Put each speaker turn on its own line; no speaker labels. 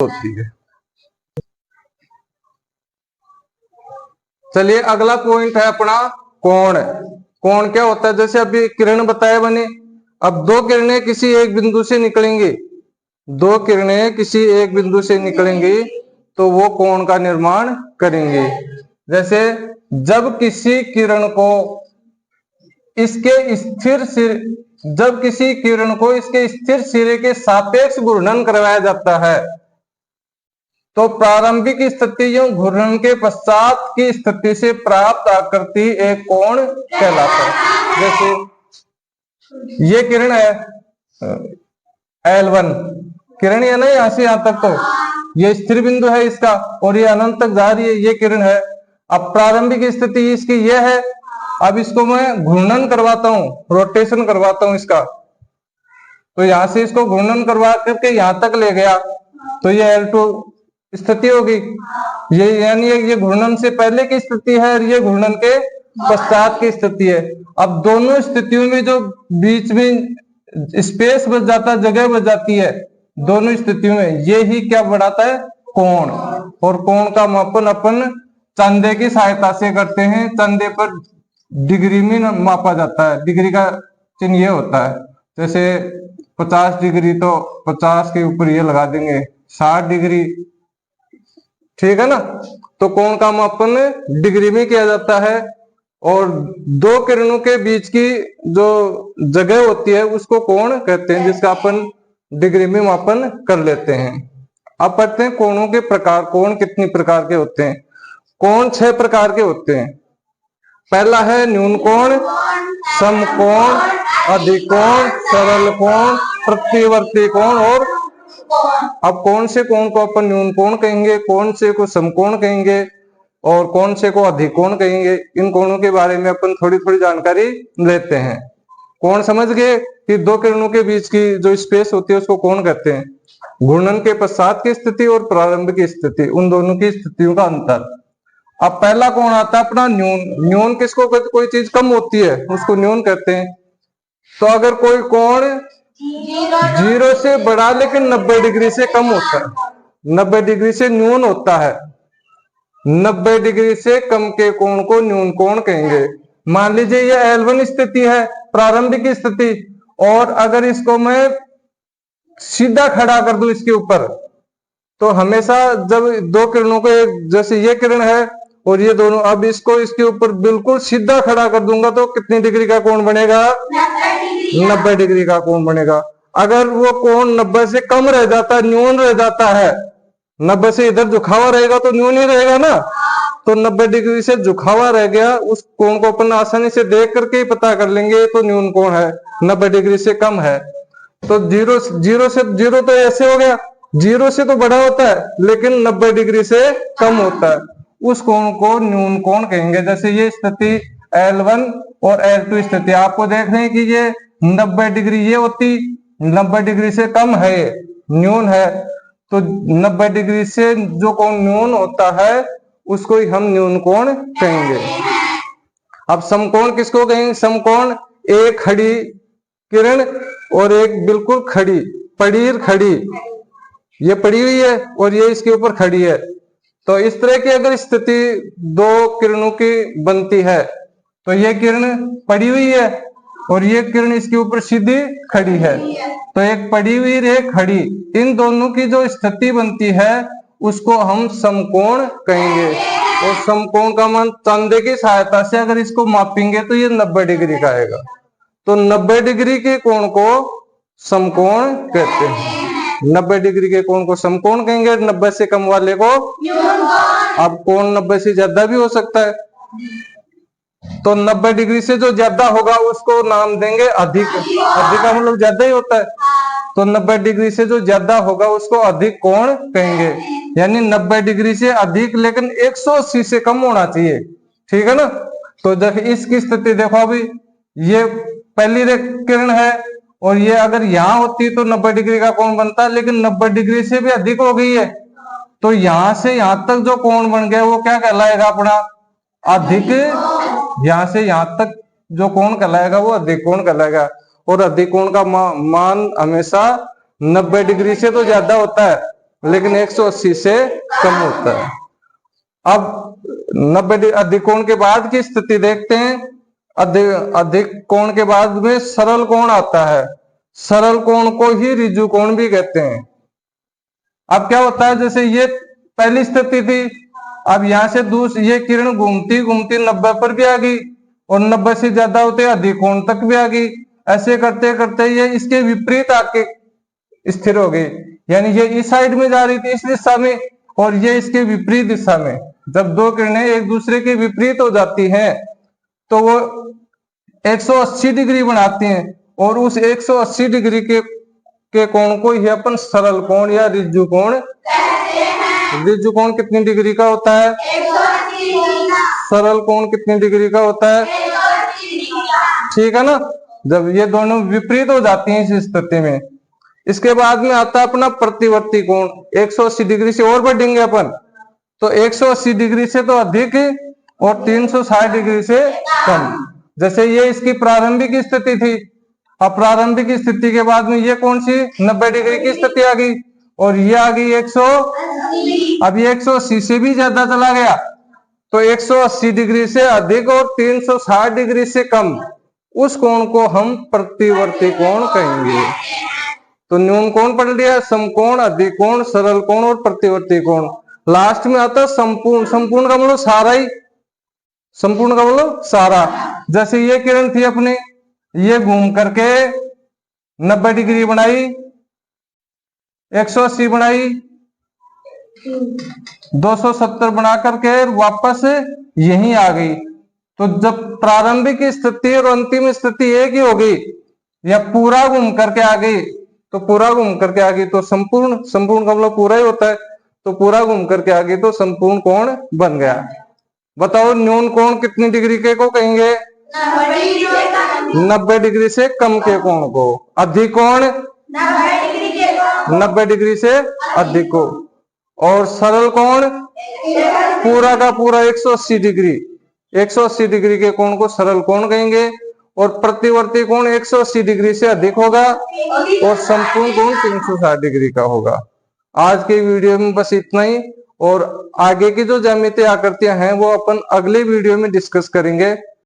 होती है। चलिए अगला पॉइंट है अपना कोण। कोण क्या होता है? जैसे अभी किरण बताए बने, अब दो किरणें किसी एक बिंदु से निकलेंगी, दो किरणें किसी एक बिंदु से निकलेंगी तो वो कोण का निर्माण करेंगे। जैसे जब किसी किरण को इसके स्थिर सिरे, जब किसी किरण को इसके स्थिर सिरे के सापेक्ष घूर्णन करवाया जाता है तो प्रारंभिक स्थिति या घूर्णन के पश्चात की स्थिति से प्राप्त आकृति एक कोण कहलाता है। जैसे ये किरण है L1 किरण है ना, यहां से यहां तक तो ये स्थिर बिंदु है इसका, और ये अनंत तक जा रही है, ये किरण है। अब प्रारंभिक स्थिति इसकी ये है, अब इसको मैं घूर्णन करवाता हूं, रोटेशन करवाता हूं इसका, तो यहां से इसको घूर्णन करवा करके यहां तक ले गया तो ये L2 स्थिति होगी। ये यानी ये घूर्णन से पहले की स्थिति है और ये घूर्णन के पश्चात की स्थिति है। अब दोनों स्थितियों में जो बीच में स्पेस बच जाता है, जगह बच जाती है दोनों स्थितियों में, ये ही क्या बढ़ाता है? कोण। और कोण का मापन अपन चंदे की सहायता से करते हैं। चंदे पर डिग्री में मापा जाता है, डिग्री का चिन्ह ये होता है। जैसे 50 डिग्री तो 50 के ऊपर ये लगा देंगे 60 डिग्री, ठीक है ना। तो कोण का मापन डिग्री में किया जाता है, और दो किरणों के बीच की जो जगह होती है उसको कोण कहते हैं, जिसका अपन डिग्री में मापन कर लेते हैं। अब पढ़ते हैं कोणों के प्रकार। कोण कितनी प्रकार के होते हैं? कोण 6 प्रकार के होते हैं। पहला है न्यून कोण, समकोण, अधिकोण, सरल कोण, प्रतिवर्ती कोण। और अब कौन से कोण को अपन न्यून कोण कहेंगे, कौन से को समकोण कहेंगे और कौन से को अधिकोण कहेंगे, इन कोणों के बारे में अपन थोड़ी थोड़ी जानकारी लेते हैं। कोण समझ गए कि दो किरणों के बीच की जो स्पेस होती है उसको कोण कहते हैं। घूर्णन के पश्चात की स्थिति और प्रारंभिक स्थिति, उन दोनों की स्थितियों का अंतर। अब पहला कोण आता है अपना न्यून। न्यून किसको कहते? कोई चीज कम होती है उसको न्यून कहते हैं। तो अगर कोई कोण 0 से बड़ा लेकिन 90 डिग्री से कम होता है, 90 डिग्री से न्यून होता है, 90 डिग्री से कम के कोण को न्यून कोण कहेंगे। मान लीजिए ये L1 स्थिति है, प्रारंभिक स्थिति, और अगर इसको मैं सीधा खड़ा कर दूं इसके ऊपर, तो हमेशा जब दो किरणों को जैसे ये किरण है और ये दोनों, अब इसको इसके ऊपर बिल्कुल सीधा खड़ा कर दूंगा तो कितनी डिग्री का कोण बनेगा? 90 डिग्री का कोण बनेगा। अगर वो कोण 90 से कम रह जाता है, न्यून रह जाता है, 90 से इधर झुकावा रहेगा तो न्यून ही रहेगा ना, तो 90 डिग्री से झुकावा रह गया, उस कोण को अपन आसानी से देख करके ही पता कर लेंगे तो न्यून कोण है, 90 डिग्री से कम है। तो जीरो तो ऐसे हो गया, 0 से तो बड़ा होता है लेकिन 90 डिग्री से कम होता है, उस कोण को न्यून कोण कहेंगे। जैसे ये स्थिति L1 और L2 स्थिति आपको देख रहे हैं कि ये 90 डिग्री ये होती, 90 डिग्री से कम है, न्यून है, तो 90 डिग्री से जो कोण न्यून होता है उसको ही हम न्यून कोण कहेंगे। अब समकोण किसको कहेंगे? समकोण एक खड़ी किरण और एक बिल्कुल खड़ी पड़ीर खड़ी, ये पड़ी हुई है और ये इसके ऊपर खड़ी है। तो इस तरह की अगर स्थिति दो किरणों की बनती है तो ये किरण पड़ी हुई है और ये किरण इसके ऊपर सीधी खड़ी है, तो एक पड़ी हुई एक खड़ी, इन दोनों की जो स्थिति बनती है उसको हम समकोण कहेंगे। और समकोण का मान चंदे की सहायता से अगर इसको मापेंगे तो ये 90 डिग्री का आएगा, तो 90 डिग्री के कोण को समकोण कहते हैं। 90 डिग्री के कोण को समकोण कहेंगे, 90 से कम वाले को। अब कोण 90 से ज्यादा भी हो सकता है, तो 90 डिग्री से जो ज्यादा होगा उसको नाम देंगे अधिक। अधिक का मतलब ज्यादा ही होता है, तो 90 डिग्री से जो ज्यादा होगा उसको अधिक कोण कहेंगे। यानी 90 डिग्री से अधिक लेकिन 180 से कम होना चाहिए, ठीक है ना। तो जब इसकी स्थिति देखो, अभी ये पहली किरण है और ये अगर यहाँ होती तो 90 डिग्री का कोण बनता है, लेकिन 90 डिग्री से भी अधिक हो गई है, तो यहां से यहां तक जो कोण बन गया वो क्या कहलाएगा? अपना अधिक। यहां से यहां तक जो कोण कहलाएगा वो अधिक कोण कहलाएगा। और अधिक कोण का मान हमेशा 90 डिग्री से तो ज्यादा होता है, लेकिन 180 से कम होता है। अब 90 अधिक कोण के बाद की स्थिति देखते हैं। अधिक कोण के बाद में सरल कोण आता है। सरल कोण को ही ऋजु कोण भी कहते हैं। अब क्या होता है, जैसे ये पहली स्थिति थी, अब यहां से दूसरी ये किरण घूमती घूमती 90 पर भी आ गई और 90 से ज्यादा होते अधिक कोण तक भी आ गई। ऐसे करते करते ये इसके विपरीत आके स्थिर हो गई, यानी ये इस साइड में जा रही थी इस दिशा में और ये इसके विपरीत दिशा में। जब दो किरणें एक दूसरे के विपरीत हो जाती हैं तो वो 180 डिग्री बनाती हैं और उस 180 डिग्री के कोण को ही अपन सरल कोण या ऋजु कोण कहते हैं। ऋजु कोण कितनी डिग्री का होता है? 180 डिग्री का। सरल कोण कितनी डिग्री का होता है? 180 डिग्री का। ठीक है ना। जब ये दोनों विपरीत हो जाती हैं इस स्थिति में, इसके बाद में आता है अपना प्रतिवर्ती कोण। 180 डिग्री से और बढ़ेंगे अपन, तो 180 डिग्री से तो अधिक और 360 डिग्री से कम। जैसे ये इसकी प्रारंभिक स्थिति थी, अब प्रारंभिक स्थिति के बाद में ये कौन सी 90 डिग्री की स्थिति आ गई और ये आ गई 180। अब ये 180 से भी ज्यादा चला गया तो 180 डिग्री से अधिक और 360 डिग्री से कम, उस कोण को हम प्रतिवर्ती कोण कहेंगे। तो न्यून कोण पढ़ लिया, समकोण, अधिक कोण, सरल कोण और प्रतिवर्ती कोण। लास्ट में आता है संपूर्ण। संपूर्ण का मतलब सारा ही, संपूर्ण का मतलब सारा। जैसे ये किरण थी अपनी, ये घूम करके 90 डिग्री बनाई, 180 बनाई, 270 बना करके वापस यहीं आ गई। तो जब प्रारंभिक स्थिति और अंतिम स्थिति एक ही हो गई या पूरा घूम करके आ गई, तो पूरा घूम करके आ गई तो संपूर्ण। संपूर्ण का मतलब पूरा ही होता है, तो पूरा घूम करके आ गई तो संपूर्ण कोण बन गया। बताओ न्यून कोण कितनी डिग्री के को कहेंगे? 90 डिग्री से कम के कोण को। अधिक कोण 90 डिग्री से अधिक को। और सरल कोण पूरा का पूरा 180 डिग्री। 180 डिग्री के कोण को सरल कोण कहेंगे। और प्रतिवर्ती कोण 180 डिग्री से अधिक होगा और संपूर्ण कोण 360 डिग्री का होगा। आज के वीडियो में बस इतना ही, और आगे की जो ज्यामितीय आकृतियां हैं वो अपन अगले वीडियो में डिस्कस करेंगे।